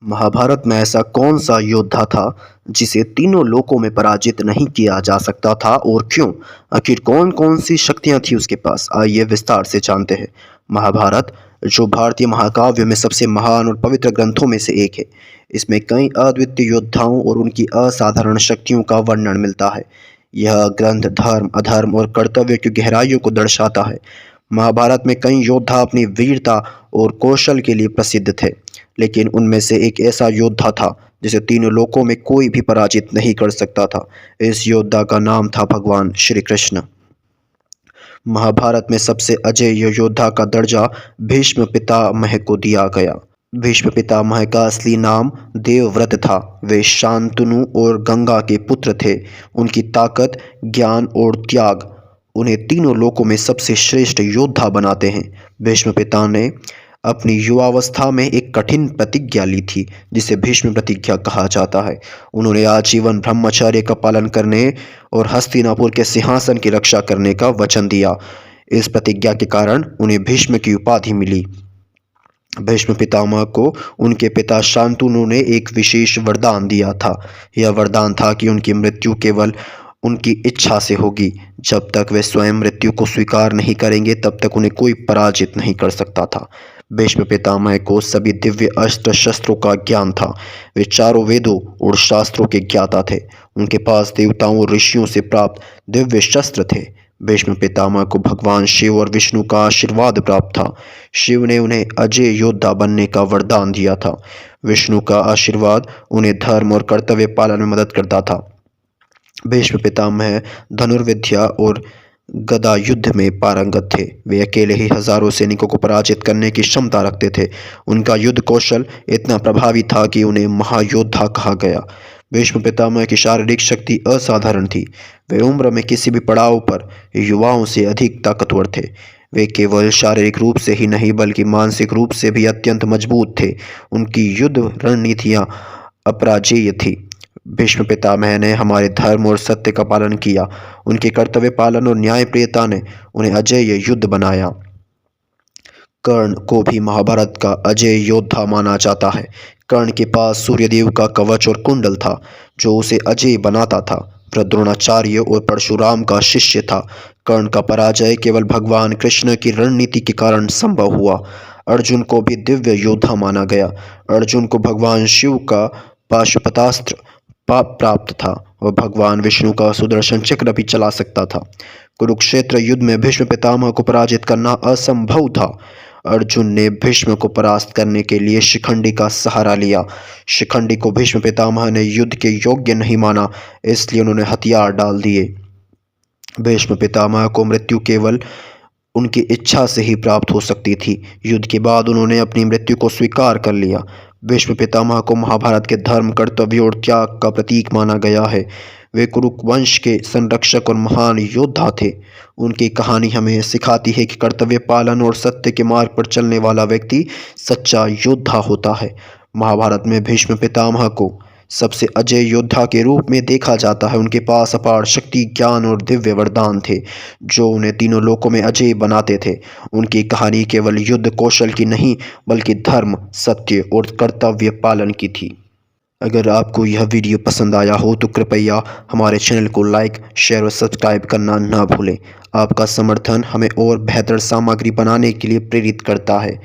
महाभारत में ऐसा कौन सा योद्धा था जिसे तीनों लोकों में पराजित नहीं किया जा सकता था और क्यों? आखिर कौन कौन सी शक्तियां थी उसके पास? आइए विस्तार से जानते हैं। महाभारत, जो भारतीय महाकाव्य में सबसे महान और पवित्र ग्रंथों में से एक है, इसमें कई अद्वितीय योद्धाओं और उनकी असाधारण शक्तियों का वर्णन मिलता है। यह ग्रंथ धर्म, अधर्म और कर्तव्य की गहराइयों को दर्शाता है। महाभारत में कई योद्धा अपनी वीरता और कौशल के लिए प्रसिद्ध थे, लेकिन उनमें से एक ऐसा योद्धा था जिसे तीनों लोकों में कोई भी पराजित नहीं कर सकता था। इस योद्धा का नाम था भगवान श्री कृष्ण। महाभारत में सबसे अजेय योद्धा का दर्जा भीष्म पितामह को दिया गया। भीष्म पितामह का असली नाम देवव्रत था। वे शांतनु और गंगा के पुत्र थे। उनकी ताकत, ज्ञान और त्याग उन्हें तीनों लोकों में सबसे श्रेष्ठ योद्धा बनाते हैं। भीष्म पिता ने अपनी युवावस्था में एक कठिन प्रतिज्ञा ली थी, जिसे भीष्म प्रतिज्ञा कहा जाता है। उन्होंने आजीवन ब्रह्मचर्य का पालन करने और हस्तिनापुर के सिंहासन की रक्षा करने का वचन दिया। इस प्रतिज्ञा के कारण उन्हें भीष्म की उपाधि मिली। भीष्म पितामह को उनके पिता शांतनु ने एक विशेष वरदान दिया था। यह वरदान था कि उनकी मृत्यु केवल उनकी इच्छा से होगी। जब तक वे स्वयं मृत्यु को स्वीकार नहीं करेंगे, तब तक उन्हें कोई पराजित नहीं कर सकता था। भीष्म पितामह को सभी दिव्य अस्त्र शस्त्रों का ज्ञान था। वे चारों वेदों और शास्त्रों के ज्ञाता थे। उनके पास देवताओं और ऋषियों से प्राप्त दिव्य शस्त्र थे। भीष्म पितामह को भगवान शिव और विष्णु का आशीर्वाद प्राप्त था। शिव ने उन्हें अजय योद्धा बनने का वरदान दिया था। विष्णु का आशीर्वाद उन्हें धर्म और कर्तव्य पालन में मदद करता था। भीष्म पितामह धनुर्विद्या और गदा युद्ध में पारंगत थे। वे अकेले ही हजारों सैनिकों को पराजित करने की क्षमता रखते थे। उनका युद्ध कौशल इतना प्रभावी था कि उन्हें महायोद्धा कहा गया। भीष्म पितामह की शारीरिक शक्ति असाधारण थी। वे उम्र में किसी भी पड़ाव पर युवाओं से अधिक ताकतवर थे। वे केवल शारीरिक रूप से ही नहीं, बल्कि मानसिक रूप से भी अत्यंत मजबूत थे। उनकी युद्ध रणनीतियां अपराजेय थी। भीष्म पितामह ने हमारे धर्म और सत्य का पालन किया। उनके कर्तव्य पालन और न्यायप्रियता ने उन्हें अजेय युद्ध बनाया। कर्ण को भी महाभारत का अजेय योद्धा माना जाता है। कर्ण के पास सूर्यदेव का कवच और कुंडल था, जो उसे अजेय बनाता था। वह द्रोणाचार्य और परशुराम का शिष्य था। कर्ण का पराजय केवल भगवान कृष्ण की रणनीति के कारण संभव हुआ। अर्जुन को भी दिव्य योद्धा माना गया। अर्जुन को भगवान शिव का पाशुपतास्त्र प्राप्त था। वह भगवान विष्णु का सुदर्शन चक्र भी चला सकता था। कुरुक्षेत्र युद्ध में भीष्म पितामह को पराजित करना असंभव था। अर्जुन ने भीष्म को परास्त करने के लिए शिखंडी का सहारा लिया। शिखंडी को भीष्म पितामह ने युद्ध के योग्य नहीं माना, इसलिए उन्होंने हथियार डाल दिए। भीष्म पितामह को मृत्यु केवल उनकी इच्छा से ही प्राप्त हो सकती थी। युद्ध के बाद उन्होंने अपनी मृत्यु को स्वीकार कर लिया। भीष्म पितामह को महाभारत के धर्म, कर्तव्य और त्याग का प्रतीक माना गया है। वे कुरुवंश के संरक्षक और महान योद्धा थे। उनकी कहानी हमें सिखाती है कि कर्तव्य पालन और सत्य के मार्ग पर चलने वाला व्यक्ति सच्चा योद्धा होता है। महाभारत में भीष्म पितामह को सबसे अजेय योद्धा के रूप में देखा जाता है। उनके पास अपार शक्ति, ज्ञान और दिव्य वरदान थे, जो उन्हें तीनों लोकों में अजेय बनाते थे। उनकी कहानी केवल युद्ध कौशल की नहीं, बल्कि धर्म, सत्य और कर्तव्य पालन की थी। अगर आपको यह वीडियो पसंद आया हो तो कृपया हमारे चैनल को लाइक, शेयर और सब्सक्राइब करना ना भूलें। आपका समर्थन हमें और बेहतर सामग्री बनाने के लिए प्रेरित करता है।